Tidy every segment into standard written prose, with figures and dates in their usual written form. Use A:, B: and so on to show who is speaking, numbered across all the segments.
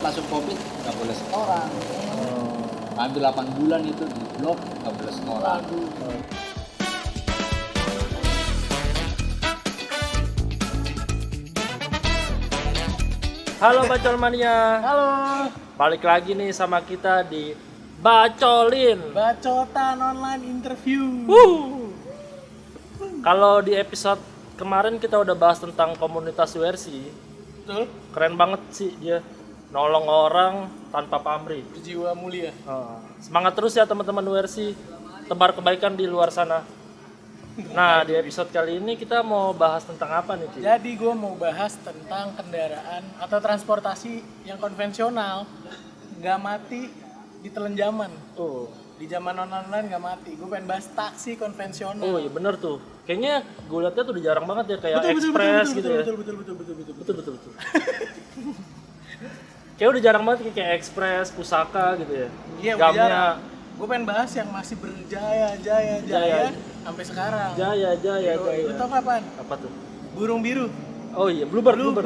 A: langsung covid nggak boleh setoran. Hampir 8 bulan itu di blok nggak boleh setoran.
B: Halo Bacol Mania.
C: Halo,
B: Balik lagi nih sama kita di Bacolin.
C: bacotan online interview.
B: Kalau di episode kemarin kita udah bahas tentang komunitas WRC.
C: Betul,
B: Keren banget sih dia. Nolong orang tanpa pamrih.
C: berjiwa mulia.
B: Semangat terus ya teman-teman WRC. Tebar kebaikan di luar sana. Nah, di episode kali ini kita mau bahas tentang apa nih, Ci?
C: Jadi gue mau bahas tentang kendaraan atau transportasi yang konvensional nggak mati ditelan zaman.
B: Tuh.
C: Di zaman online nggak mati. Gue pengen bahas taksi konvensional.
B: Oh iya bener tuh. Kayaknya gue liatnya tuh udah jarang banget ya kayak Express gitu ya. Betul. Kayak udah jarang banget kayak Express, Pusaka gitu ya.
C: Iya, udah
B: Gamnya
C: jarang. Gue pengen bahas yang masih berjaya
B: Jaya.
C: sampai sekarang.
B: Jaya.
C: Lu tau kapan?
B: Apa tuh?
C: Burung biru.
B: Oh iya, Bluebird.
C: Gue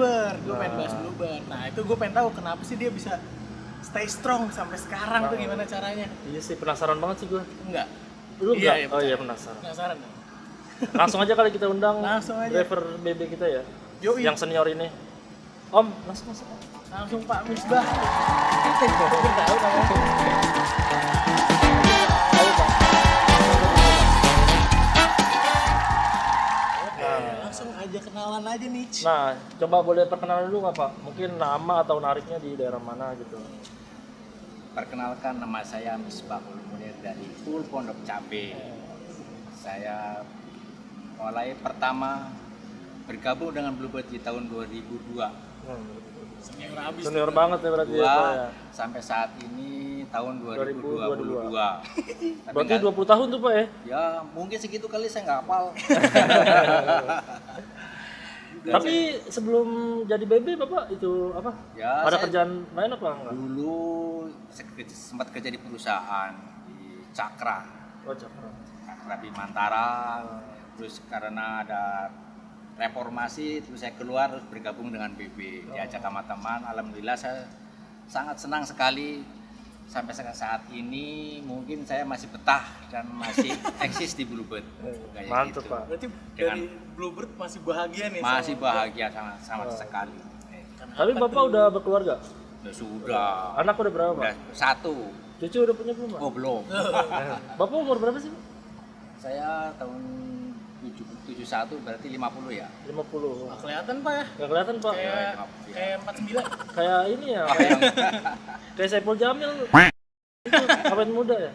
C: pengen bahas Bluebird. Nah itu gue pengen tahu kenapa sih dia bisa stay strong sampai sekarang tuh gimana caranya?
B: Iya sih, penasaran banget sih gue.
C: Enggak.
B: Lu
C: Iya,
B: enggak?
C: iya,
B: Oh iya,
C: percaya.
B: penasaran.
C: Penasaran dong.
B: Langsung aja kali kita undang
C: Langsung aja.
B: driver BB kita ya.
C: Yoi.
B: Yang senior ini. Om, masuk.
C: Langsung Pak Misbah. Gue tahu namanya.
B: Ayo, Pak.
C: Oke, langsung aja kenalan aja nih.
B: Nah, coba boleh perkenalan dulu nggak Pak? Mungkin nama atau nariknya di daerah mana gitu.
A: Perkenalkan, nama saya Misbahul Munir dari Full Pondok Cabe. Saya mulai pertama bergabung dengan Bluebird di tahun 2002.
C: Senior abis.
B: Senior banget ya berarti ya, Pak ya.
A: Sampai saat ini tahun 2022. Tapi
B: Berarti
A: nggak-
B: 20 tahun tuh Pak ya?
A: ya mungkin segitu kali saya nggak hafal.
B: Tapi sebelum jadi BB Bapak itu apa?
A: Ya,
B: Ada
A: saya
B: kerjaan lain apa enggak?
A: dulu sempat kerja di perusahaan di Cakra
B: Oh, Cakra.
A: Bimantara. Terus karena ada reformasi, terus saya keluar terus bergabung dengan BB. Diajak sama teman, alhamdulillah saya sangat senang sekali. Sampai saat ini mungkin saya masih betah dan masih eksis di Bluebird. Kayak
B: Mantep
A: gitu.
B: Pak.
C: Berarti
A: Dengan-
C: dari Bluebird masih bahagia nih.
A: Masih
C: sama-
A: bahagia sama sekali.
B: Tapi Bapak udah berkeluarga?
A: Ya sudah.
B: Anak udah berapa Pak?
A: Udah satu.
B: Cucu udah punya belum Pak?
A: Oh belum.
B: Bapak umur berapa sih?
A: Saya tahun 71 berarti 50 ya.
B: 50.
C: Nggak kelihatan Pak ya?
B: Gak kelihatan Pak.
C: Kayak
A: maaf, ya.
C: kayak 49.
B: Kayak ini ya,
A: Apa yang
B: kayak Saiful Jamil. Itu awet muda ya?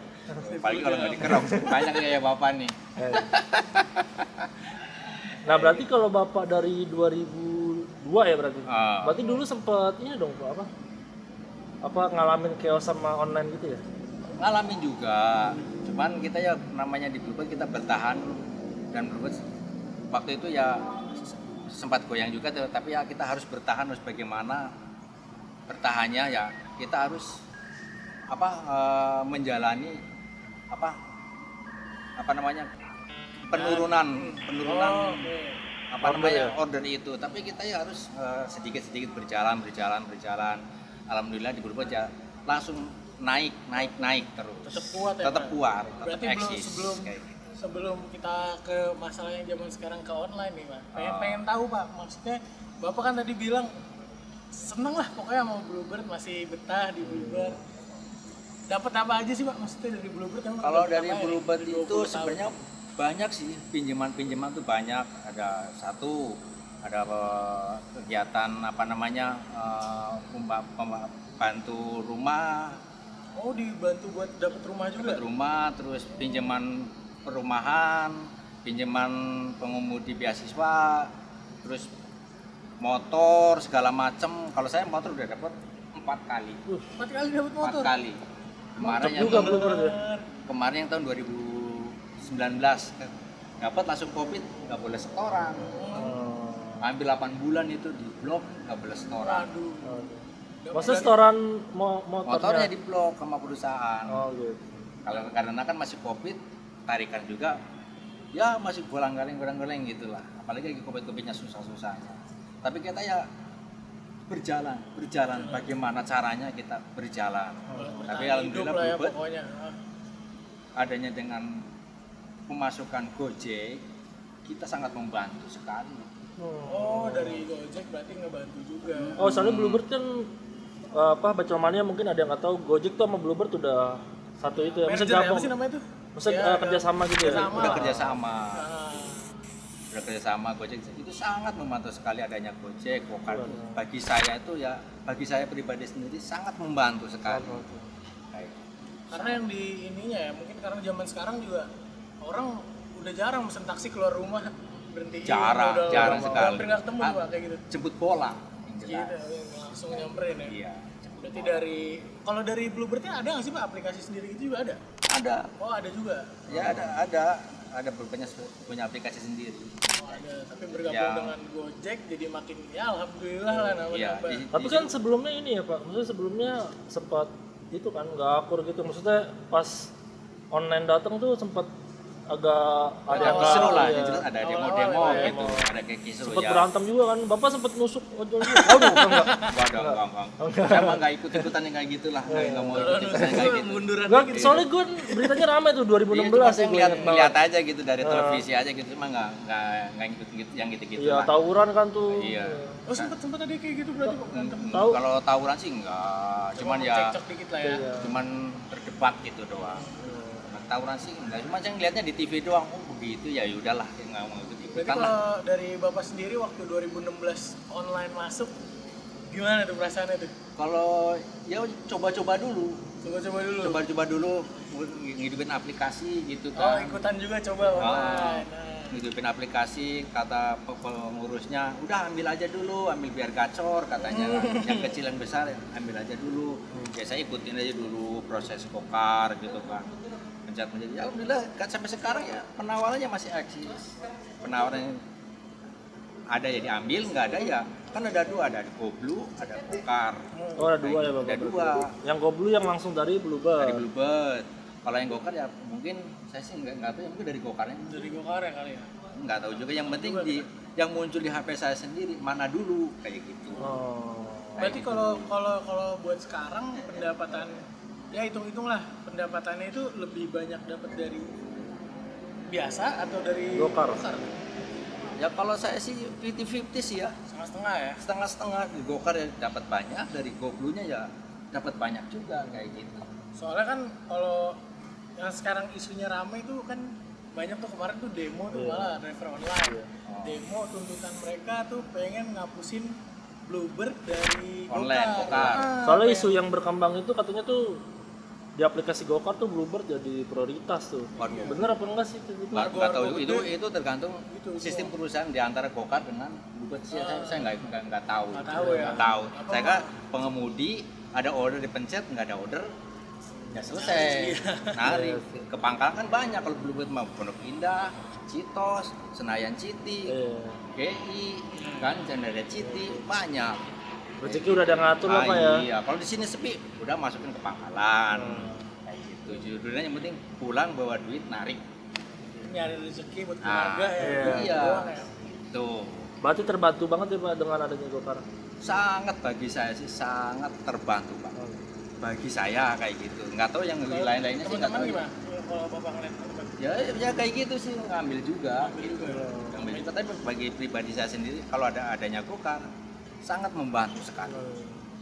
A: paling kalau nggak dikerok banyak kayak bapak nih.
B: Nah berarti kalau Bapak dari 2002 ya berarti?
A: Ah.
B: Berarti dulu sempet ini dong Pak, apa ngalamin chaos sama online gitu ya?
A: Ngalamin juga. Cuman kita ya namanya di Bluebird kita bertahan dan Bluebird waktu itu ya sempat goyang juga tapi ya kita harus bertahan, harus bagaimana bertahannya ya kita harus menjalani apa namanya penurunan
C: Oh, oke.
A: order itu, tapi kita ya harus sedikit berjalan. Alhamdulillah di Bluebird ya langsung naik terus.
C: Tetap kuat ya,
A: Tetap
C: Pak?
A: kuat,
C: Berarti
A: tetap eksis kayak gitu.
C: sebelum kita ke masalah yang zaman sekarang ke online nih Pak. Pengen tahu Pak, maksudnya Bapak kan tadi bilang seneng lah pokoknya mau Bluebird, masih betah di Bluebird. Dapat apa aja sih Pak maksudnya dari Bluebird? Emang
A: Kalau
C: dapat
A: dari
C: apa ya
A: Bluebird
C: di 20
A: itu
C: tahun?
A: sebenarnya banyak sih pinjaman tuh banyak. Ada kegiatan bantu rumah,
C: Oh dibantu buat dapat rumah juga?
A: dapat rumah, terus pinjaman perumahan, pinjaman pengemudi beasiswa, terus motor segala macem. Kalau saya motor udah dapat 4 kali.
C: 4 kali dapat
A: 4
C: motor?
A: kali.
B: Mantap juga Bluebird ya.
A: Kemarin yang tahun 2019 dapat langsung covid nggak boleh setoran. Hampir 8 bulan itu di blok nggak boleh setoran.
C: Waduh.
B: Maksudnya setoran
A: Motornya
B: motornya?
A: di blok sama perusahaan.
B: Oh gitu.
A: Kalau karena kan masih covid, tarikan juga ya masih golang-galing gitu lah. Apalagi lagi covid-covidnya susah-susah. Tapi kita ya berjalan. Bagaimana caranya kita berjalan. Tapi
C: Bertahan hidup
A: alhamdulillah
C: lah ya
A: Bluebird
C: pokoknya.
A: adanya dengan pemasukan Gojek kita sangat membantu sekali.
C: Oh, dari Gojek berarti ngebantu juga.
B: Oh, soalnya Bluebird kan Bacelmania mungkin ada yang nggak tahu, Gojek tuh sama Bluebird udah satu itu ya. Bisa
C: Merger ya, apa
B: gabung.
C: sih namanya tuh?
B: Maksudnya
C: Ya,
B: kerjasama gitu ya.
C: kerjasama.
A: Udah kerjasama.
C: Ah,
A: Udah kerjasama Gojek itu sangat membantu sekali adanya Gojek. Bagi saya itu ya, bagi saya pribadi sendiri sangat membantu sekali. Kayak
C: karena yang di ininya ya, mungkin karena zaman sekarang juga orang udah jarang mesen taksi keluar rumah, berhenti
A: jarang sekali.
C: hampir nggak ketemu Pak kayak gitu.
A: Jemput bola yang
C: Gitu,
A: jelas.
C: langsung nyamperin ya.
A: Iya.
C: Berarti dari kalau dari Bluebird-nya ada nggak sih Pak aplikasi sendiri gitu juga ada?
A: Ada.
C: Oh ada juga.
A: Ya ada punya aplikasi sendiri.
C: Oh, ada. Tapi bergabung
A: Ya.
C: dengan Gojek jadi makin ya alhamdulillah lah
A: Iya.
C: nambah.
B: Tapi kan sebelumnya ini ya Pak, maksudnya sebelumnya sempat itu kan nggak akur gitu, maksudnya pas online datang tuh sempat agak ada yang
A: Kisru
B: nggak-
A: lah,
B: iya.
A: yang jelas ada
C: Awal-awal
A: demo-demo
C: ya.
A: gitu, ada kayak kisru
B: Sempat
A: ya.
B: berantem juga kan, Bapak sempat nusuk ojol juga. Aduh, enggak.
A: Enggak. Saya mah nggak ikut-ikutan yang kayak gitulah, nggak mau ikut-ikutan yang kayak gitu.
C: Munduran
B: Enggak,
C: dikit.
B: soalnya gue beritanya ramai tuh 2016
A: Iya, cuma
B: ya
A: saya
B: gue
A: lihat
B: ingat banget.
A: lihat aja gitu dari televisi aja gitu, cuma nggak ikut yang gitu-gitu
B: Iya,
A: lah.
B: tawuran kan tuh.
A: Iya.
C: Oh sempat ada kayak gitu berarti Pak berantem.
B: Tahu.
A: Kalau tawuran sih enggak, cuman ya
C: cekcok dikit lah ya.
B: Iya.
A: cuman berdebat gitu doang. Tawuran sih enggak, cuma saya ngeliatnya di TV doang, oh begitu ya udahlah, ya nggak mau
C: Berarti
A: ikut-ikutan lah.
C: kalau dari Bapak sendiri waktu 2016 online masuk gimana tuh perasaannya tuh?
A: Kalau ya coba-coba dulu,
C: Coba-coba dulu.
A: coba-coba dulu ngidupin aplikasi gitu
C: Oh
A: kan.
C: ikutan juga coba online. Nah.
A: Ngidupin aplikasi, kata pengurusnya udah ambil aja dulu, ambil biar gacor katanya. Yang kecil yang besar ambil aja dulu. Ya saya ikutin aja dulu proses kokar gitu kan. Pencet ya alhamdulillah sampai sekarang ya penawarannya masih eksis. Penawaran ada ya diambil, nggak ada ya kan ada dua, ada Goblu, ada kokar.
B: Oh, ada dua ya Bapak.
A: Ada dua.
B: Yang Goblu yang langsung dari Bluebird.
A: Dari Bluebird. Kalau yang gokar ya mungkin saya sih nggak tahu ya, mungkin dari gokarnya
C: Dari Gokar ya kali ya.
A: nggak tahu juga, yang penting yang muncul di HP saya sendiri mana dulu kayak gitu.
B: Oh.
C: Berarti kalau buat sekarang pendapatan ya hitung-hitung lah pendapatannya itu lebih banyak dapat dari biasa atau dari
B: Gokar.
A: Ya kalau saya sih 50-50 sih ya,
C: Setengah-setengah ya.
A: setengah-setengah. Di gokar ya dapat banyak, dari goblunya ya dapat banyak juga kayak gitu.
C: Soalnya kan kalau yang sekarang isunya rame itu kan banyak tuh kemarin tuh demo tuh malah driver online. Demo tuntutan mereka tuh pengen ngapusin Bluebird dari
A: Online, Gokar.
B: Soalnya isu yang berkembang itu katanya tuh di aplikasi Gokar tuh Bluebird jadi prioritas tuh.
A: Waduh.
B: Bener apa enggak sih itu?
A: Nggak tahu
C: Argo
A: itu tergantung
C: Gitu,
A: sistem perusahaan di antara gokar dengan Bluebird sih. Saya nggak tahu.
C: Nggak tahu ya.
A: Nggak tahu.
C: Apa
A: Saya kan pengemudi ada order dipencet, nggak ada order ya selesai. Narik ke pangkalan kan banyak kalau Bluebird mah Pondok Indah, Citos, Senayan City,
B: Iya.
A: GI, kan Cendera City banyak.
B: Rezeki udah ada ngatur lah Pak ya.
A: Iya, kalau di sini sepi udah masukin ke pangkalan. Kayak gitu. Judulnya yang penting pulang bawa duit narik.
C: nyari rezeki buat
A: Ah,
C: keluarga ya.
B: iya.
A: Iya.
C: Doang ya.
A: Tuh.
B: Berarti terbantu banget ya Pak dengan adanya Gokar.
A: Sangat bagi saya sih sangat terbantu Pak. Bagi saya kayak gitu. Nggak tahu yang lain-lainnya sih nggak
C: Teman-teman
A: tahu.
C: gimana? Kalau Bapak ngeliat teman-teman.
A: Ya kayak gitu sih ngambil juga.
C: Juga.
A: Ngambil juga. Tapi bagi pribadi saya sendiri kalau adanya Gokar sangat membantu sekali.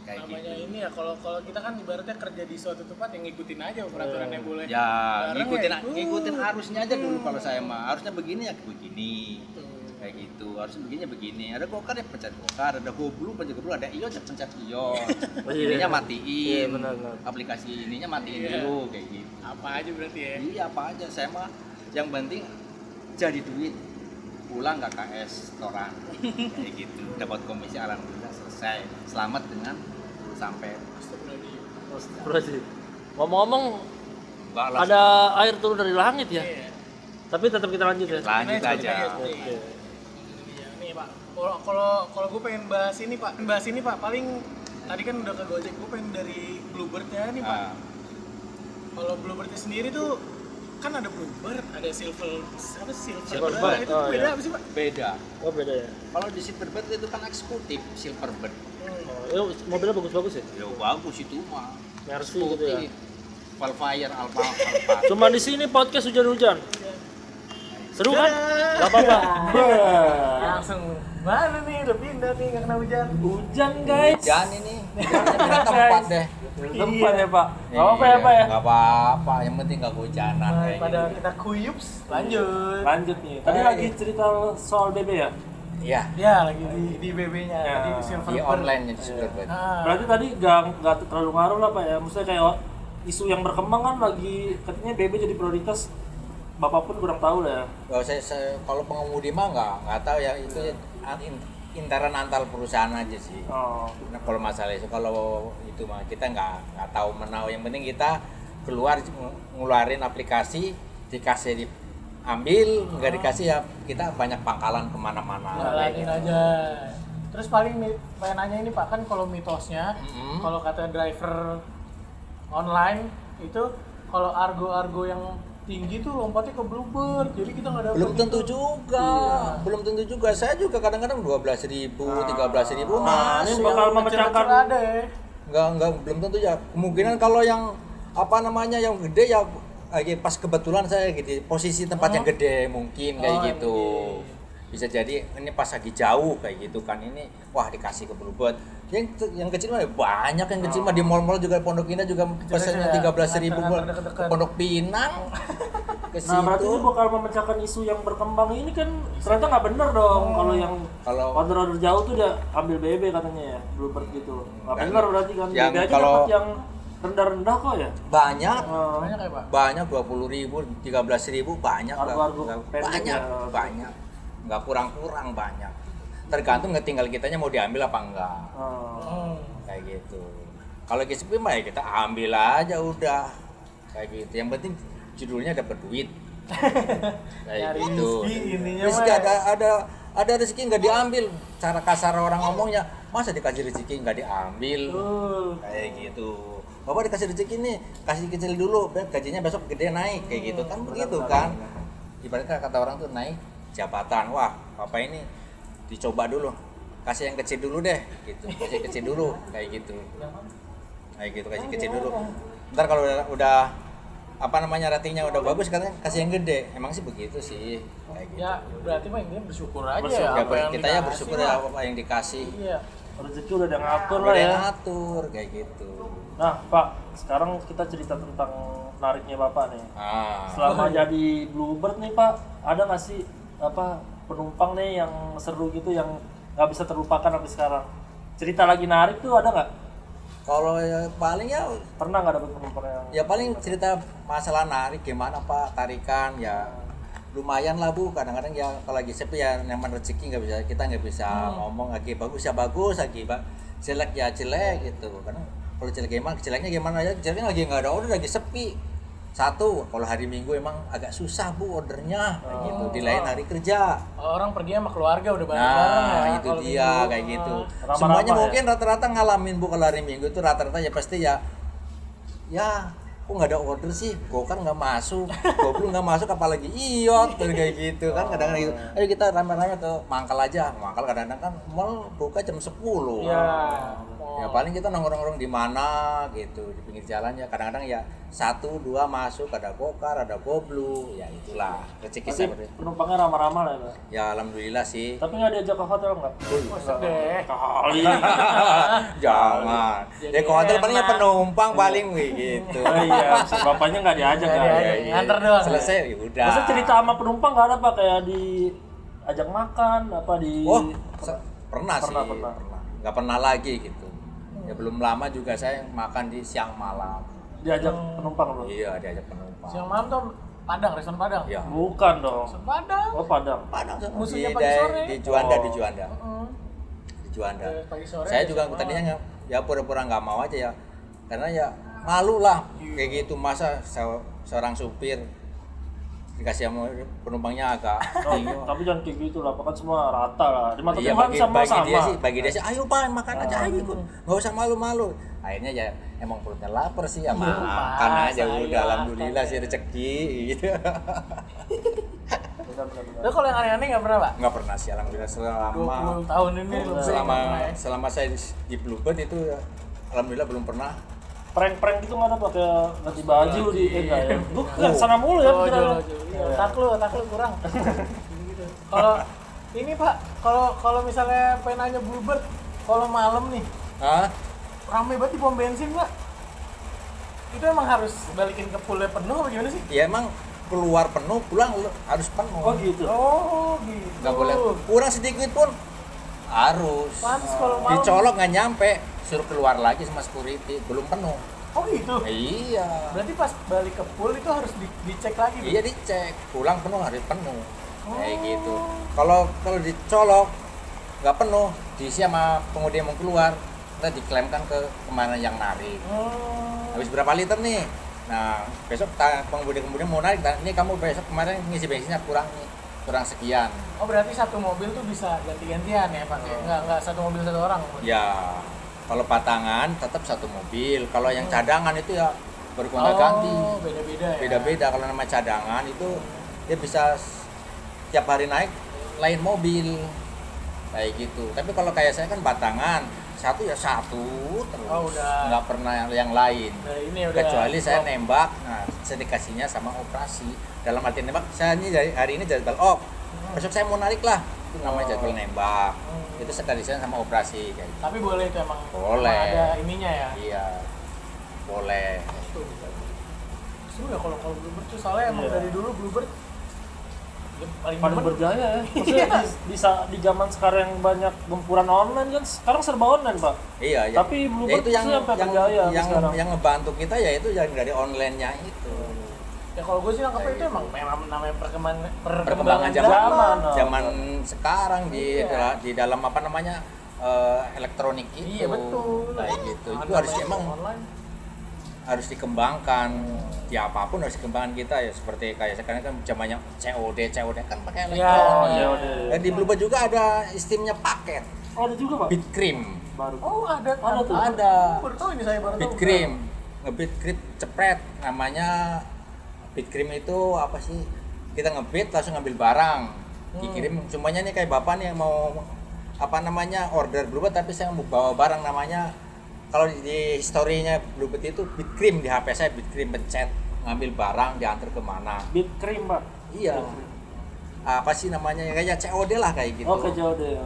A: Kayak
C: Namanya
A: gitu.
C: ini ya kalau kita kan ibaratnya kerja di suatu tempat yang ngikutin aja peraturannya boleh.
A: Ya
C: Bareng
A: ngikutin
C: ikut.
A: arusnya aja dulu kalau saya mah. Harusnya begini ya begini.
C: Tuh.
A: Kayak gitu. Harusnya begini ya begini. Ada Gokar ya pencet Gokar, ada Goblu pencet Goblu, ada Ion ya pencet Ion.
B: Iya.
A: Ininya matiin.
B: Iya, benar.
A: Aplikasi ininya matiin
C: Iya.
A: dulu kayak gitu.
C: Apa aja berarti ya?
A: Iya apa aja, saya mah yang penting jadi duit, pulang nggak KS restoran kayak gitu, dapat komisi alhamdulillah selesai, selamat dengan sampai
C: Astagfirullahaladzim.
B: Astagfirullahaladzim. Ngomong-ngomong
A: enggak lah,
B: ada air turun dari langit ya.
C: Iya.
B: Tapi tetap kita lanjut ya.
A: lanjut
C: Nah,
A: aja.
B: Oke.
C: Iya, nih Pak. Kalau gue pengen bahas ini Pak, paling tadi kan udah ke Gojek, gue pengen dari Bluebird-nya nih Pak.
A: Ah,
C: Kalau Bluebird sendiri tuh kan ada Bluebird, ada Silverbird.
B: Silverbird,
C: Itu
B: oh,
C: beda
B: iya.
C: apa sih Pak?
A: beda.
B: Oh beda ya.
A: Kalau di Silverbird itu kan eksekutif Silverbird.
B: Mobilnya bagus-bagus ya?
A: Ya bagus itu mah.
B: Mercy gitu ya.
A: Wildfire Alfa.
B: Cuma di sini podcast hujan-hujan. Seru kan? Gak apa-apa.
C: Langsung mana nih udah pindah nih nggak kena hujan.
B: Hujan guys.
A: Hujan ini. Hujan tempat deh.
B: Tempat ya Pak. Gak apa-apa ya Pak ya?
A: Gak apa-apa, yang penting gak hujanan.
C: Daripada kita kuyups, lanjut.
B: Lanjut nih. Tadi lagi cerita soal BB ya?
A: Iya.
C: Ya lagi di BB-nya
B: Ya,
C: tadi silver
A: Di
C: bird.
A: online nya Silverbird.
B: Berarti tadi gak terlalu ngaruh lah Pak ya? Maksudnya kayak isu yang berkembang kan lagi katanya BB jadi prioritas. Bapak pun kurang tahu lah ya.
A: Kalau saya kalau pengemudi mah nggak tahu ya, itu intern antar perusahaan aja sih.
B: Oh.
A: Nah, kalau masalah itu, kalau itu mah kita nggak tahu menau. Yang penting kita keluar ngeluarin aplikasi, dikasih diambil, nggak dikasih ya kita banyak pangkalan kemana-mana.
C: Jalanin aja. Terus paling pengen nanya ini Pak, kan kalau mitosnya, kalau kata driver online itu kalau argo-argo yang tinggi tuh lompatnya ke Bluebird, jadi kita nggak dapat.
A: Belum tentu juga, belum tentu juga. Saya juga kadang-kadang 12.000, 13.000
B: Ini
A: masuk.
B: bakal memecahkan.
C: Ada ya.
A: Nggak belum tentu ya. Kemungkinan kalau yang apa namanya yang gede ya lagi pas kebetulan saya gitu posisi tempatnya gede mungkin kayak gitu. Bisa jadi ini pas lagi jauh kayak gitu kan, ini wah dikasih ke Bluebird. Yang kecil mah banyak, yang kecil mah di mall-mall juga Pondok Indah juga pesannya 13.000 ke Pondok Pinang. Ke
B: Nah berarti
A: situ.
B: ini bakal memecahkan isu yang berkembang ini kan ternyata nggak bener dong kalau yang order jauh tuh dia ambil BB katanya ya Bluebird gitu. Nggak bener berarti kan
A: yang
B: BB aja
A: kalau-
B: dapat yang rendah-rendah kok ya.
A: Banyak.
C: Banyak ya Pak.
A: Banyak 20.000, 13.000 banyak.
B: Argo-argo
A: Nggak-
B: pendek
A: banyak,
B: ya.
A: banyak. Nggak kurang-kurang banyak. Tergantung tinggal kitanya mau diambil apa enggak. Kayak gitu. Kalau sepi mah ya kita ambil aja udah. Kayak gitu. Yang penting judulnya dapat duit. Kayak
C: Nyari
A: gitu.
C: rezeki intinya
A: Rezeki
C: mah.
A: ada rezeki nggak diambil. Cara kasar orang ngomongnya, masa dikasih rezeki nggak diambil? Kayak gitu. Bapak dikasih rezeki nih, kasih kecil dulu, gajinya besok gede naik kayak gitu kan begitu kan. Ibaratnya kata orang tuh naik jabatan. Wah, Bapak ini dicoba dulu. Kasih yang kecil dulu deh gitu. Kasih kecil dulu kayak gitu. Kayak gitu, kasih kecil dulu. Ntar kalau udah apa namanya ratingnya udah bagus katanya kasih yang gede. Emang sih begitu sih kayak gitu.
C: Ya berarti mah intinya bersyukur aja
B: Bersyukur.
C: ya.
A: Ya,
C: apa yang
A: kita ya
C: dikasih
A: bersyukur
C: mah.
A: ya apa yang dikasih.
C: Iya.
B: Rezeki udah ada ngatur
A: Udah
B: lah ya.
A: ngatur kayak gitu.
B: Nah Pak, sekarang kita cerita tentang nariknya Bapak nih.
A: Ah.
B: Selama jadi Bluebird nih Pak, ada nggak sih apa penumpang nih yang seru gitu yang nggak bisa terlupakan sampai sekarang? Cerita lagi narik tuh ada nggak?
A: Kalau ya paling ya
B: Pernah nggak dapet penumpang yang?
A: ya paling cerita masalah narik gimana Pak, tarikan ya lumayan lah Bu. Kadang-kadang ya kalau lagi sepi ya nyaman rezeki kita nggak bisa ngomong lagi bagus ya bagus, lagi jelek ya jelek gitu. Karena kalau jeleknya gimana ya, jeleknya lagi nggak ada order, lagi sepi. Satu, kalau hari Minggu emang agak susah Bu ordernya kayak gitu, di lain hari kerja.
C: Orang pergi sama keluarga udah bareng-bareng ya.
A: Nah, itu
C: kalau
A: dia
C: minggu.
A: kayak gitu.
B: Rama-rama
A: Semuanya
B: ya?
A: mungkin rata-rata ngalamin Bu kalau hari Minggu itu rata-rata ya pasti ya kok nggak ada order sih, Gokar nggak masuk, Goblu nggak masuk, apalagi Iot kayak gitu kan kadang-kadang gitu. Ayo kita rame-rame ke Mangkal aja. Mangkal kadang-kadang kan mall buka jam 10.
C: Iya.
A: Ya paling kita nongkrong-nongkrong di mana gitu, di pinggir jalan ya. Kadang-kadang ya 1, 2 masuk, ada Gokar, ada Goblu, ya itulah rezeki
B: Pasti
A: seperti.
B: penumpangnya ramah-ramah lah ya Pak.
A: Ya alhamdulillah sih.
B: Tapi nggak diajak ke hotel nggak?
C: Maksud deh.
B: Kali.
A: Jangan. Ya kalau hotel palingnya penumpang paling gitu.
B: Oh iya, bapaknya nggak diajak
C: Nggak
B: kan?
C: diajak.
A: Iya.
C: Nganter doang.
A: Selesai ya udah.
B: Masa cerita sama penumpang nggak ada Pak kayak diajak makan apa di?
A: Oh, pernah sih.
B: Pernah.
A: Nggak pernah lagi gitu. Ya belum lama juga saya makan di siang malam.
B: Diajak penumpang loh.
A: Iya, diajak penumpang.
C: Siang malam tuh Padang, restoran Padang.
A: Iya.
B: Bukan dong.
C: Restoran Padang.
B: Oh Padang.
A: Padang
C: Musuhnya
A: di,
C: pagi sore.
A: di Juanda,
B: Oh.
A: di Juanda.
C: Heeh.
A: Di Juanda.
C: Pagi sore.
A: Saya
C: ada
A: juga
C: siang
A: tadinya
C: malam.
A: ya pura-pura nggak mau aja ya. Karena ya malu lah kayak gitu, masa seorang supir dikasih sama penumpangnya agak bingung.
B: Tapi jangan kayak gitu lah, kan semua rata lah. Di mata
A: Iya,
B: Tuhan sama sama.
A: bagi dia sih, ayo Pak makan aja aja ikut, nggak usah malu-malu. Akhirnya ya emang perutnya lapar sih ya makan aja
C: saya.
A: udah, alhamdulillah sih rezeki gitu.
B: benar.
C: Lo kalau yang aneh-aneh nggak pernah pak?
A: Nggak pernah sih, alhamdulillah
C: 20 tahun ini lebih
A: selama saya di Bluebird itu ya, alhamdulillah belum pernah.
B: Prank-prank gitu nggak ada pak, kayak ganti baju di enggak ya? Bukan, sana mulu ya pikiran.
C: otak lu kurang. Gitu. Kalau ini pak, kalau misalnya pengen nanya Bluebird, kalau malam nih,
A: Hah?
C: rame banget di pom bensin pak. Itu emang harus balikin ke poolnya penuh apa gimana sih?
A: Ya emang keluar penuh, pulang harus penuh.
B: Oh gitu.
C: Oh gitu.
A: Nggak boleh kurang sedikit pun harus.
C: Pantes kalau malam.
A: Dicolok nggak nyampe, suruh keluar lagi sama security, belum penuh.
C: Oh gitu.
A: Iya.
C: Berarti pas balik ke pool itu harus dicek lagi.
A: Iya dicek, pulang penuh harus penuh. Kayak gitu. Kalau dicolok nggak penuh, diisi sama pengemudi yang mau keluar, kita diklaimkan ke kemana yang narik. Habis berapa liter nih? Nah besok pengemudi mau narik, ini kamu besok kemarin ngisi bensinnya kurang sekian.
C: Oh berarti satu mobil tuh bisa ganti-gantian ya pak? Nggak satu mobil satu orang?
A: Ya, kalau patangan tetap satu mobil. Kalau yang cadangan itu ya bergonta-ganti.
C: Oh beda-beda ya?
A: Beda-beda. Kalau nama cadangan itu dia bisa tiap hari naik lain mobil kayak gitu. Tapi kalau kayak saya kan batangan, satu ya satu terus.
C: Oh, udah.
A: Nggak pernah yang lain.
C: Nah, ini udah
A: Kecuali saya nembak, nah saya dikasihnya sama operasi. Dalam arti nembak, saya ini hari ini jadwal off. Besok saya mau narik lah. Itu namanya jadwal nembak. Itu sekalian sama operasi kayak gitu.
C: Tapi boleh itu emang?
A: Boleh.
C: Emang ada ininya ya?
A: Iya. Boleh.
C: Seru ya kalau Bluebird tuh soalnya emang dari dulu Bluebird ya paling
B: Paling
C: demen.
B: berjaya ya. Maksudnya bisa di zaman sekarang yang banyak gempuran online kan, sekarang serba online pak.
A: Iya,
B: Tapi Bluebird
A: itu yang
B: tuh sampai berjaya sekarang.
A: yang ngebantu kita ya itu yang dari online-nya itu.
C: Ya kalau gue sih nangkepnya itu emang namanya
A: Perkembangan
B: zaman.
A: zaman sekarang
C: Iya.
A: di dalam apa namanya elektronik itu.
C: Iya betul.
A: Kayak gitu. Itu
C: Namanya
A: harus emang
C: online.
A: harus dikembangkan. Ya apapun harus dikembangkan kita ya seperti kayak sekarang kan zamannya COD kan pakai
C: Iya,
A: elektronik.
B: iya.
A: Dan di Bluebird juga ada sistemnya paket.
B: Oh, ada juga pak?
A: Bitcream.
B: Baru.
C: Oh ada
B: tuh.
A: Ada.
C: Baru tahu ini saya baru tahu.
A: Bitcream. Ngebitcream cepret namanya. Bitcream itu apa sih? Kita ngebit langsung ngambil barang. Dikirim semuanya nih kayak bapak nih yang mau apa namanya order Bluebird tapi saya mau bawa barang namanya kalau di historinya Bluebird itu Bitcream di HP saya Bitcream pencet ngambil barang diantar kemana.
B: Bitcream pak.
A: Iya. Apa sih namanya kayak COD lah kayak gitu.
B: Oh kejauh deh.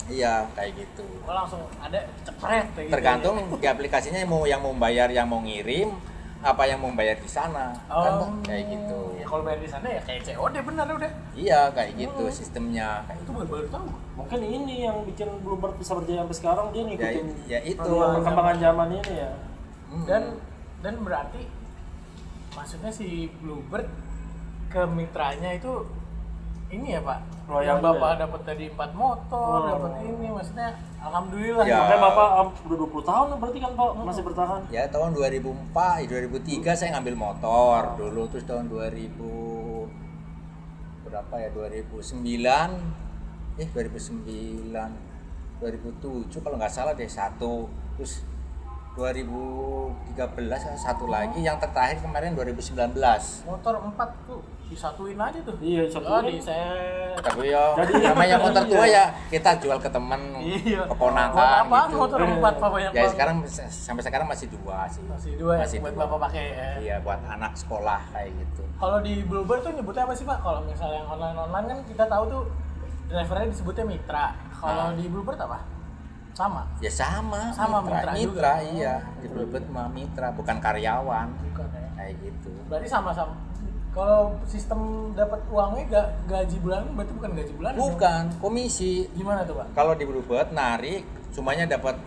A: Iya kayak gitu.
C: Oh langsung ada cepret kayak gitu.
A: Tergantung di aplikasinya yang mau bayar yang mau ngirim apa yang mau bayar di sana kan kayak gitu.
C: Ya kalau bayar di sana ya kayak COD benar udah.
A: Iya kayak gitu sistemnya kayak
C: Itu baru tahu.
B: Mungkin ini yang bikin Bluebird bisa berjaya sampai sekarang, dia ngikutin
A: ya itu
B: perkembangan zaman ini ya.
C: Dan berarti maksudnya si Bluebird ke mitranya itu ini ya Pak.
B: Loyal
C: Yang Bapak
B: ya?
C: dapat tadi 4 motor, dapat ini maksudnya alhamdulillah.
A: Ya.
B: Makanya Bapak udah 20 tahun berarti kan Pak masih bertahan.
A: ya tahun 2004 2003 saya ngambil motor dulu terus tahun 2000 berapa ya 2009 kalau nggak salah deh satu terus 2013 satu lagi yang terakhir kemarin 2019
C: Motor 4 tuh disatuin aja tuh.
B: Iya, disatuin.
C: saya
A: tapi ya
B: Jadi-
A: namanya motor tua ya kita jual ke teman
C: Iya.
A: keponakan
C: Buat apaan
A: gitu.
C: motor 4 Pak banyak
A: Ya
C: banget?
A: sekarang sampai sekarang masih dua sih.
C: Masih dua ya buat
A: dua.
C: Bapak pakai ya.
A: Iya buat anak sekolah kayak gitu.
C: Kalau di Bluebird tuh nyebutnya apa sih Pak? Kalau misalnya yang online kan kita tahu tuh drivernya disebutnya mitra. Kalau di Bluebird apa? Sama.
A: Ya sama.
C: Sama, mitra juga.
A: iya. Di Bluebird mah mitra bukan karyawan
C: Bukan ya.
A: kayak gitu.
C: Berarti sama-sama. Kalau sistem dapat uangnya gaji bulanan berarti bukan gaji bulanan. dong?
A: Bukan komisi.
C: Gimana tuh Pak?
A: Kalau di Bluebird narik semuanya dapat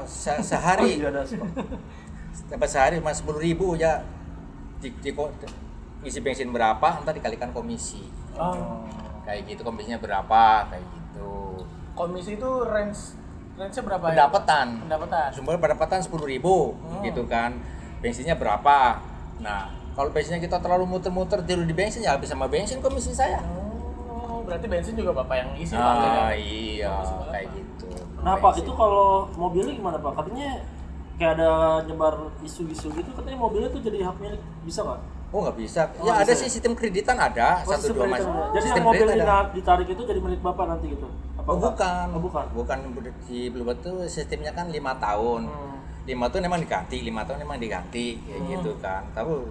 A: sehari
B: Iya ada Pak.
A: dapat sehari cuma 10.000 ya isi bensin berapa entar dikalikan komisi kayak gitu komisinya berapa kayak gitu
C: Komisi itu range-nya berapa ya?
A: pendapatan sumber pendapatan 10.000 gitu kan bensinnya berapa nah kalau bensinnya kita terlalu muter-muter tidur di bensin ya habis sama bensin komisi saya
C: Berarti bensin juga Bapak yang isi Pak?
A: Iya kayak gitu
B: Nah Pak itu kalau mobilnya gimana Pak? Katanya kayak ada nyebar isu-isu gitu katanya mobilnya tuh jadi hak milik bisa nggak?
D: Oh nggak bisa. Ya ada sih sistem kreditan ada,
B: Oh,
D: satu dua masih.
B: Jadi
D: Sistem
B: yang mobil
D: kredit ada.
B: ditarik itu jadi milik bapak nanti gitu? Apa
D: Oh
B: enggak?
D: bukan.
B: Oh, bukan.
D: Bukan di Bluebird tuh sistemnya kan 5 tahun. 5 tahun memang diganti, 5 tahun memang diganti kayak gitu kan. Tapi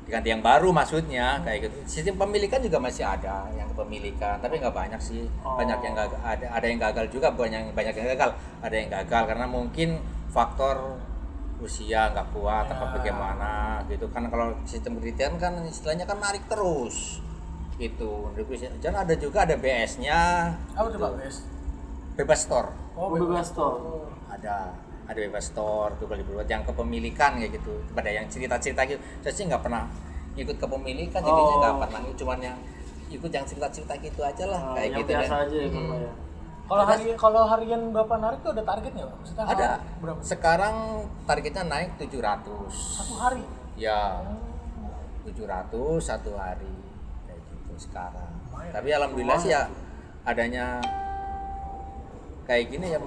D: diganti yang baru maksudnya kayak gitu. Sistem pemilikan juga masih ada yang kepemilikan, tapi nggak banyak sih. Banyak yang gagal, ada yang gagal juga, bukan yang banyak yang gagal. Ada yang gagal karena mungkin faktor usia nggak kuat atau bagaimana gitu kan. Kalau sistem kreditan kan istilahnya kan narik terus gitu. Dan ada juga ada BS-nya.
C: Apa tuh Pak Bes?
D: Bebas store.
C: Oh,
B: bebas tol.
D: ada bebas store tuh beli buat yang kepemilikan kayak gitu. Pada yang cerita-cerita gitu saya sih nggak pernah ikut kepemilikan, jadinya nggak pernah, cuman yang ikut yang cerita-cerita gitu aja lah kayak
B: yang
D: gitu
B: biasa
D: kan.
B: aja ya Bapak ya.
C: Kalau harian Bapak narik tuh ada targetnya Pak? Maksudnya
D: Ada
C: berapa?
D: sekarang targetnya naik 700
C: Satu hari?
D: ya, 700 satu hari kayak gitu sekarang. Tapi alhamdulillah sih ya adanya kayak gini ya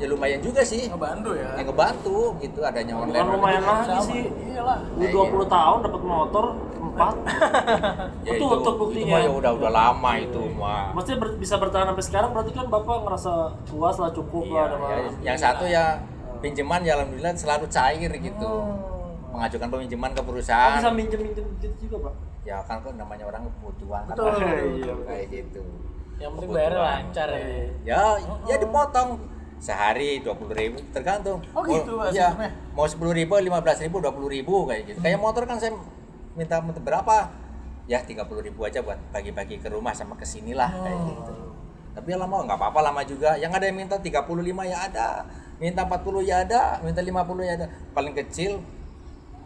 D: lumayan juga sih.
C: Ngebantu ya?
D: Yang ngebantu gitu adanya online.
B: Bukan lumayan lagi
C: Sama.
B: sih.
C: Iyalah.
B: Lu 20 tahun dapat motor 4.
D: Ya
B: Itu untuk buktinya.
D: Itu mah ya udah lama itu mah.
B: Maksudnya bisa bertahan sampai sekarang berarti kan Bapak ngerasa puas lah, cukup
D: Iya,
B: lah sama.
D: ya, yang satu ya pinjaman ya alhamdulillah selalu cair gitu. Mengajukan peminjaman ke
B: Oh,
D: perusahaan.
B: bisa minjem-minjem gitu juga, Pak.
D: Ya kan namanya orang kebutuhan kan.
C: Betul.
B: Iya,
D: Kayak gitu.
C: Yang penting bayarnya lancar ya.
D: Ya dipotong sehari 20.000 tergantung.
C: Oh, gitu, Pak,
D: ya,
C: sistemnya?
D: mau 10.000, 15.000, 20.000 kayak gitu. Kayak motor kan saya minta berapa? Ya 30.000 aja buat bagi-bagi ke rumah sama ke sini lah kayak gitu. Tapi ya lama nggak apa-apa, lama juga. Yang ada yang minta 35 ya ada, minta 40 ya ada, minta 50 ya ada. Paling kecil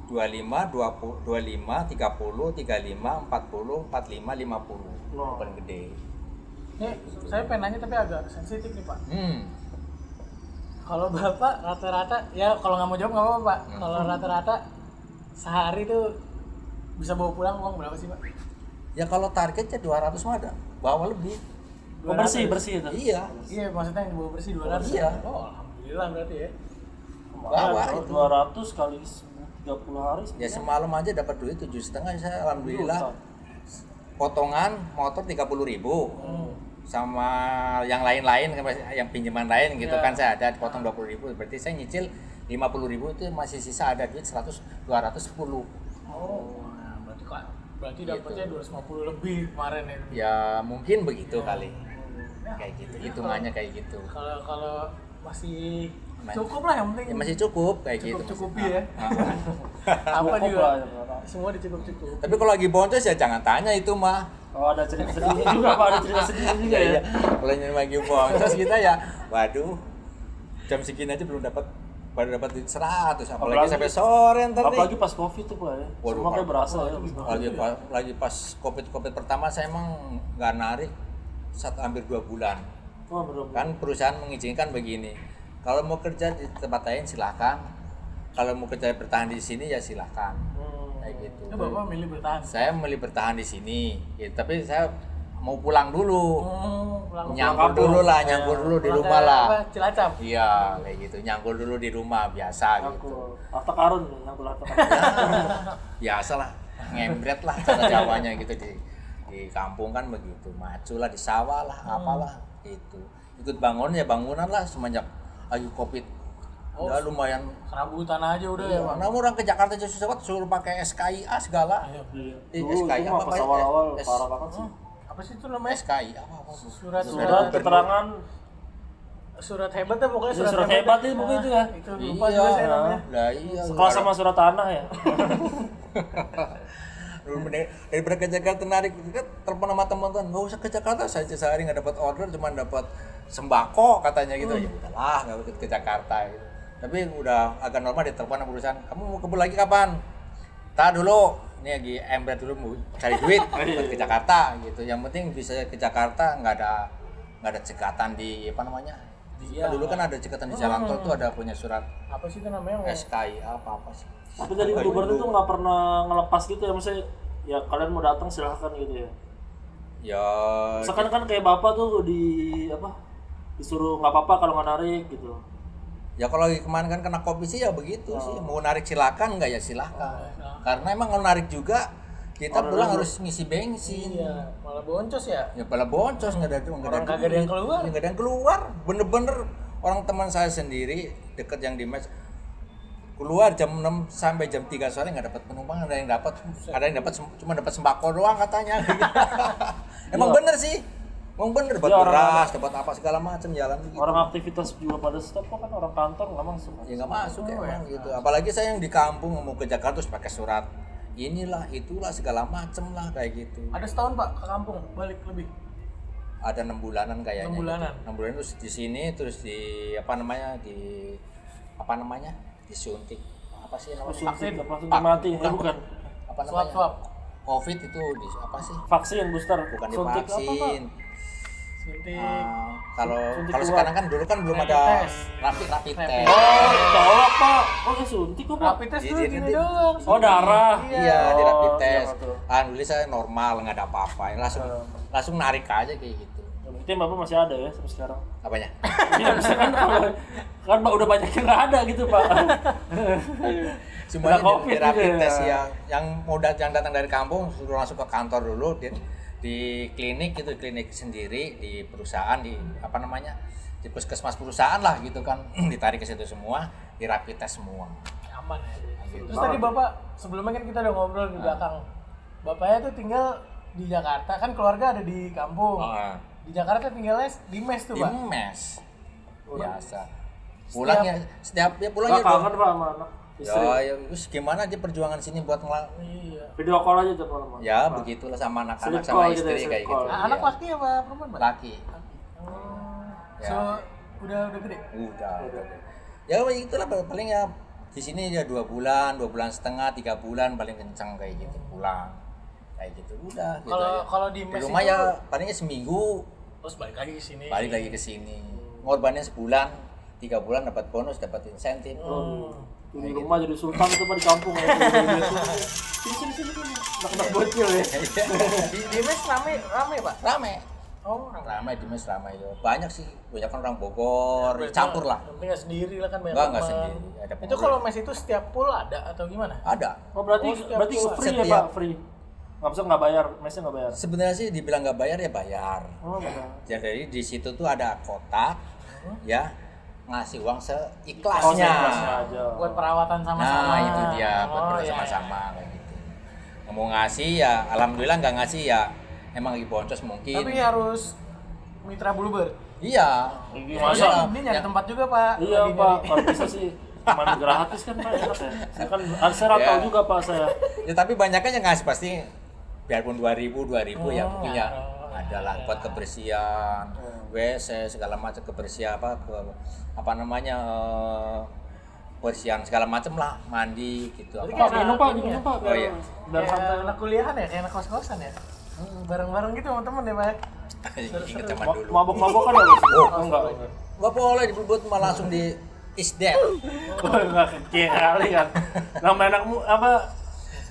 D: 25, 20, 25, 30, 35, 40, 45, 50.
B: No.
D: Paling gede.
C: Nih, saya pengen nanya tapi agak sensitif nih Pak. Kalau Bapak rata-rata, ya kalau nggak mau jawab nggak apa-apa Pak. Kalau rata-rata sehari tuh bisa bawa pulang uang berapa sih Pak?
D: Ya kalau targetnya 200 mah ada, bawa lebih.
B: Oh, bersih itu.
D: Iya.
C: Iya, maksudnya yang dibawa bersih 200.
D: Iya.
C: Oh, alhamdulillah berarti ya.
D: Bawa
B: Kalau
D: itu.
B: 200 kali 30 hari
D: Ya semalam aja dapat duit 7,5 saya alhamdulillah.
B: Juta.
D: Potongan motor 30.000. Sama yang lain-lain yang pinjaman lain gitu kan saya ada potong 20.000, berarti saya nyicil 50.000 itu masih sisa ada duit 210.
C: Oh, nah, berarti dapatnya 250 lebih kemarin ya.
D: Ya mungkin begitu kali. Kayak gitu, hitungannya kayak gitu.
C: Kalau masih cukup lah yang penting.
D: Ya masih cukup kayak gitu.
C: Cukup-cukupi ya.
B: Cukup
C: Apa juga
B: lah.
C: semua dicukup-cukup.
D: Tapi kalau lagi boncos ya jangan tanya itu mah.
B: Oh, ada cerita sedihnya juga, Pak. Ada cerita sedihnya juga ya.
D: Kalau yang lagi boncos kita ya, waduh, jam segini aja belum baru dapat duit 100, apalagi sampai sore ntar nih.
B: Apalagi pas Covid tuh, Pak ya.
D: Waduh,
B: Semua kayak berasa ya.
D: Lagi pas covid pertama saya emang nggak narik hampir 2 bulan.
B: Oh, bener-bener.
D: Kan perusahaan mengizinkan begini, kalau mau kerja di tempat lain silahkan, kalau mau kerja bertahan di sini ya silahkan. Kayak gitu.
C: Itu Bapak milih bertahan.
D: Saya milih bertahan di sini, gitu. Tapi saya mau pulang dulu, nyangkul dulu lah, nyangkul dulu di rumah lah.
C: Cilacap.
D: Iya, kayak gitu, nyangkul dulu di rumah biasa gitu.
B: Aku harta karun nih, yang harta karun.
D: Biasa lah, ngembret lah cara Jawanya gitu di kampung kan begitu, macu lah di sawah lah, apalah gitu. Ikut bangun ya bangunan lah semenjak lagi Covid. Ya lumayan
C: Kerabutan aja udah ya, Pak.
D: Namun orang ke Jakarta aja susah banget, suruh pakai SKIA segala.
B: Iya.
D: Dulu
B: Itu mah pas awal-awal parah banget sih.
C: Apa sih itu namanya?
D: SKI apa?
C: Surat
B: Keterangan
C: surat hebat ya pokoknya
B: surat hebat itu pokoknya itu ya.
C: Itu lupa juga saya namanya.
D: Lah iya.
B: Sekelas sama surat tanah ya.
D: Daripada ke Jakarta narik, telepon sama teman-teman, nggak usah ke Jakarta saja sehari nggak dapat order, cuma dapat sembako katanya gitu. Ya udahlah, nggak ikut ke Jakarta gitu. Tapi udah agak normal ditelepon sama perusahaan, kamu mau kebun lagi kapan? Tahan dulu, ini lagi embret dulu mau cari duit buat ke Jakarta gitu. Yang penting bisa ke Jakarta, nggak ada cekatan di apa namanya?
C: Iya.
D: Dulu kan ada cekatan di jalan tol tuh ada punya surat
C: Apa sih itu namanya?
D: SKI apa sih?
B: Tapi dari gubernur itu nggak pernah ngelepas gitu ya, maksudnya ya kalian mau datang silahkan gitu ya.
D: Ya.
B: Misalkan kan kayak bapak tuh disuruh nggak apa-apa kalau nggak narik gitu.
D: Ya kalau lagi kemarin kan kena Covid sih ya begitu sih. Mau narik silakan nggak ya silakan. Karena emang kalau narik juga Kita pulang harus ngisi bensin.
C: Iya, malah boncos ya.
D: Ya pala boncos, nggak ada
C: Orang kagak ada yang keluar.
D: nggak ada yang keluar. Bener-bener orang teman saya sendiri deket yang di mes keluar jam 6 sampai jam 3 sore nggak dapat penumpang, ada yang dapat cuma dapat sembako doang katanya. Emang bener sih. Emang bener dapat
B: Iya,
D: beras, dapat apa segala macam jalan gitu.
B: Orang aktivitas juga pada stop kok kan, orang kantor nggak masuk.
D: Ya nggak masuk emang gitu. Apalagi saya yang di kampung mau ke Jakarta terus pakai surat inilah itulah segala macem lah kayak gitu.
C: Ada setahun Pak ke kampung balik lebih.
D: Ada 6 bulanan kayaknya.
C: 6 bulanan.
D: Gitu. 6 bulan terus di sini terus di disuntik apa sih namanya?
B: Suntik langsung mati, bukan.
D: Apa namanya?
C: Swab.
D: Covid itu di apa sih?
B: Vaksin booster.
D: Bukan
B: Suntik
D: divaksin.
C: Suntik.
D: Kalau
B: Suntik
D: kalau
B: dua.
D: sekarang kan dulu kan belum
C: Rapid
D: ada
C: test.
D: rapid
C: Rapid.
D: test.
B: Oh, tolak Pak. Oh, suntik kok Pak.
C: Rapid test dulu
D: Jadi
C: gini
D: nanti-
C: doang.
B: Oh, darah.
D: Iya, di rapid
B: Oh,
D: test.
B: iya, betul.
D: Alhamdulillah saya normal, nggak ada apa-apa. Langsung narik aja kayak gitu.
B: Yang penting Bapak masih ada ya sampai sekarang.
D: Apanya?
B: Iya, misalkan kalau kan Pak udah banyak yang nggak ada gitu Pak.
D: Semuanya
B: Udah COVID
D: di rapid
B: gitu ya.
D: test yang yang datang dari kampung suruh langsung ke kantor dulu di klinik gitu, klinik sendiri di perusahaan di apa namanya di puskesmas perusahaan lah gitu kan ditarik ke situ semua, di rapid test semua.
C: Aman ya.
D: Gitu.
C: Terus tadi Bapak sebelumnya kan kita udah ngobrol di belakang. Bapaknya tuh tinggal di Jakarta, kan keluarga ada di kampung.
D: Oh,
C: Di Jakarta tinggalnya di mes tuh,
D: di
C: Pak.
D: mes biasa. Pulangnya setiap ya pulangnya
B: Nggak kangen Pak sama anak istri.
D: ya terus gimana dia perjuangan sini buat
C: Iya.
B: Video call aja tiap malam. Pak.
D: ya begitulah sama anak-anak
B: Sleep
D: sama
B: call gitu ya,
D: istri
B: sleep
D: kayak
B: call.
D: gitu.
C: Nah, anak
D: Iya.
C: laki apa perempuan, Pak?
D: Laki. Ya.
C: So, udah gede.
D: Udah. Ya itulah paling ya di sini ya 2 bulan, 2 bulan setengah, 3 bulan paling kencang kayak gitu pulang. Kayak gitu udah gitu
C: Kalau
D: aja.
C: kalau di
D: Di
C: mes
D: rumah
C: itu
D: ya palingnya seminggu
C: terus balik lagi ke sini.
D: balik lagi ke sini. Ngorbannya sebulan, 3 bulan dapat bonus, dapat insentif.
B: Di rumah jadi sultan itu Pak di kampung ya. Sini. Anak-anak bocil ya.
C: Di mes rame, Pak.
D: Rame.
C: Oh,
D: Ramai di mes ramai itu. Banyak sih, banyak kan orang Bogor, campur lah.
C: Yang penting nggak sendiri lah kan banyak
D: Nggak
C: teman.
D: sendiri, ada
C: Itu
D: pengurus.
C: kalau mes itu setiap pool ada atau gimana?
D: Ada.
B: Oh, berarti
C: setiap
B: free ya
D: setiap-
B: Pak, free. Nggak bisa nggak bayar, mesnya nggak bayar.
D: Sebenarnya sih dibilang nggak bayar ya bayar.
B: Oh, bayar.
D: Jadi di situ tuh ada kotak, ya ngasih uang
B: Oh,
D: seikhlasnya.
B: seikhlasnya aja.
C: Buat perawatan sama-sama.
D: Nah itu dia buat
C: Oh, iya,
D: bersama-sama kayak gitu. Mau ngasih ya, alhamdulillah nggak ngasih ya. Emang lagi boncos mungkin.
C: Tapi harus mitra Bluebird.
D: Iya.
B: Ini
C: Masa
B: masa
C: ini nyari tempat juga, Pak.
B: iya
C: Lagi
B: Pak,
C: nyari.
B: kalau bisa sih cuman gratis kan Pak, enak ya. Saya kan saya
D: Ya.
B: tahu juga Pak saya.
D: Ya tapi banyaknya yang ngasih pasti biarpun 2000 ya mungkin ya
C: Oh,
D: adalah buat kebersihan, WC segala macam kebersihan apa namanya bersihan segala macam lah, mandi gitu.
C: Jadi
B: Pak,
C: kayak
B: minum Pak,
C: ini
B: minum
C: ya?
B: Pak.
D: Oh, iya.
B: Biar
C: Kayak
B: santai.
C: anak kuliahan ya, kayak anak kos-kosan ya. Bareng-bareng gitu sama temen ya, Pak.
D: Ingat zaman dulu.
B: Mabok-mabokan ya Pak?
D: Oh,
B: enggak.
D: Nggak boleh dibuat malah langsung di isdet.
B: Oh, enggak kecil kali kan. Nama anakmu apa?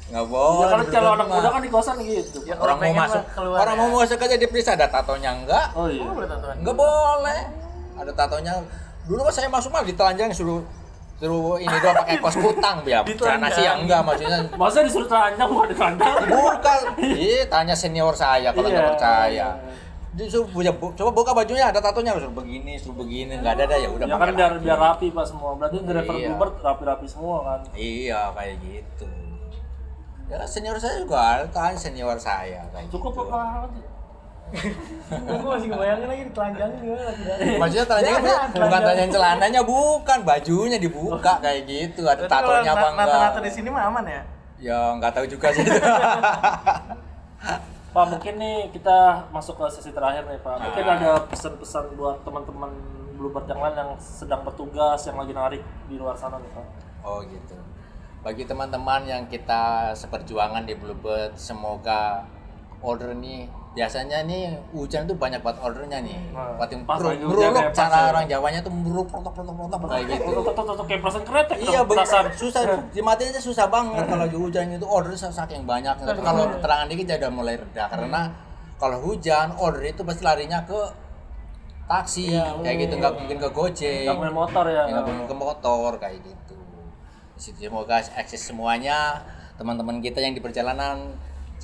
D: Nggak
B: Ya
D: boleh.
B: kan kalau
D: dibuat
B: anak
D: mah.
B: muda kan di kosan gitu.
C: Ya,
D: Orang mau
C: pengen
D: masuk,
C: mah keluar
D: orang
C: ya.
D: mau masuk aja diperiksa ada tatonya enggak?
B: Oh iya.
C: Oh, boleh tatuan.
D: Enggak boleh. Ada tatonya. Dulu pas saya masuk mah ditelanjang suruh ini doang pakai kos kutang ya. Celana sih ya enggak maksudnya.
B: Masa disuruh telanjang bukan ditelanjang?
D: Bukan. Iya, tanya senior saya kalau nggak
B: Iya,
D: percaya.
B: iya.
D: Disuruh coba buka bajunya ada tatonya suruh begini, nggak ada ya udah
B: Ya kan
D: pakai
B: biar
D: lagi.
B: biar rapi Pak semua. Berarti driver
D: Iya.
B: Bluebird rapi-rapi semua kan.
D: Iya, kayak gitu. Ya senior saya juga ada, tanya senior saya kayak
B: Cukup
D: gitu.
B: apa?
C: Gue masih ngebayangin lagi ditelanjangin gimana lagi.
D: Maksudnya telanjangnya
C: Jangan,
D: bukan
C: telanjang.
D: tanyain celananya, bukan bajunya dibuka kayak gitu. Ada
C: Berarti kalau
D: tatonya apa enggak?
C: Nata-nata di sini mah aman ya?
D: Ya nggak tahu juga sih.
B: Pak, mungkin nih kita masuk ke sesi terakhir nih Pak. Mungkin ada pesan-pesan buat teman-teman Bluebird yang lain yang sedang bertugas, yang lagi narik di luar sana nih Pak.
D: Oh gitu. Bagi teman-teman yang kita seperjuangan di Bluebird, semoga order nih biasanya nih hujan tuh banyak banget ordernya nih.
B: Nah,
D: Buat yang
B: pas lagi hujan
D: beruluk
B: kayak pas
D: cara
B: ya.
D: orang Jawanya tuh beruluk protok kayak gitu.
B: Tuh kayak perasaan kretek
D: Iya
B: dong, perasaan.
D: susah dimatiin aja susah banget kalau lagi hujan itu order saking banyak. Tapi kalau terangan dikit ya udah mulai reda karena kalau hujan order itu pasti larinya ke taksi kayak gitu nggak mungkin ke Gojek.
B: Nggak main motor ya.
D: Nggak mungkin ke motor kayak gitu. Di situ semoga akses semuanya teman-teman kita yang di perjalanan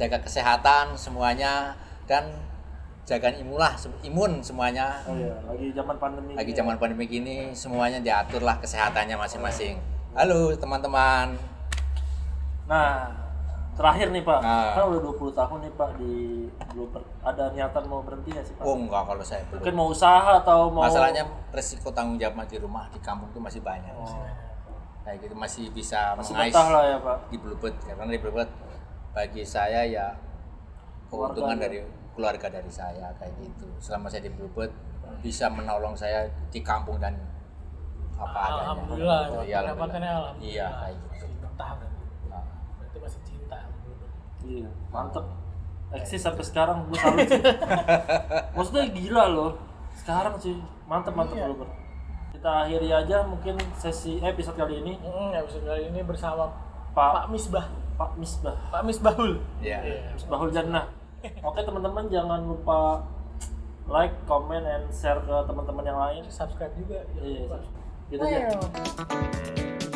D: jaga kesehatan semuanya dan jaga imun semuanya.
B: Oh iya, lagi zaman pandemi.
D: Lagi zaman pandemi gini semuanya diaturlah kesehatannya masing-masing. Halo teman-teman.
B: Nah, terakhir nih Pak,
D: Nah.
B: kan udah 20 tahun nih Pak di Bluebird. Ada niatan mau berhenti nggak sih Pak?
D: Oh enggak, kalau saya belum.
B: Mungkin mau usaha atau mau...
D: Masalahnya resiko tanggung jawab di rumah di kampung itu masih banyak.
B: Oh,
D: Kayak gitu masih bisa
B: masih
D: mengais
B: betah lah ya Pak.
D: di Bluebird karena di Bluebird bagi saya ya keuntungan
B: Keluarga.
D: dari keluarga dari saya kayak gitu. Selama saya di Bluebird bisa menolong saya di kampung dan apa adanya.
C: Alhamdulillah,
D: Oh, iya,
C: pendapatannya alhamdulillah.
D: Iya, kayak gitu.
C: Masih betah berarti.
D: Nah,
C: Berarti masih cinta.
B: Iya, mantep. Eksis sampai sekarang gue salut sih. Maksudnya gila loh. Sekarang sih mantep
C: Iya.
B: Bluebird. Kita akhiri aja mungkin sesi episode kali ini.
C: Episode kali ini bersama
B: Pak
C: Pak Misbah.
B: Pak Misbah.
C: Pak Misbahul.
D: Iya.
B: Misbahul Jannah. Oke teman-teman, jangan lupa like, comment, and share ke teman-teman yang lain.
C: Subscribe juga. jangan
B: Iya,
C: lupa.
B: gitu aja.
C: Wow.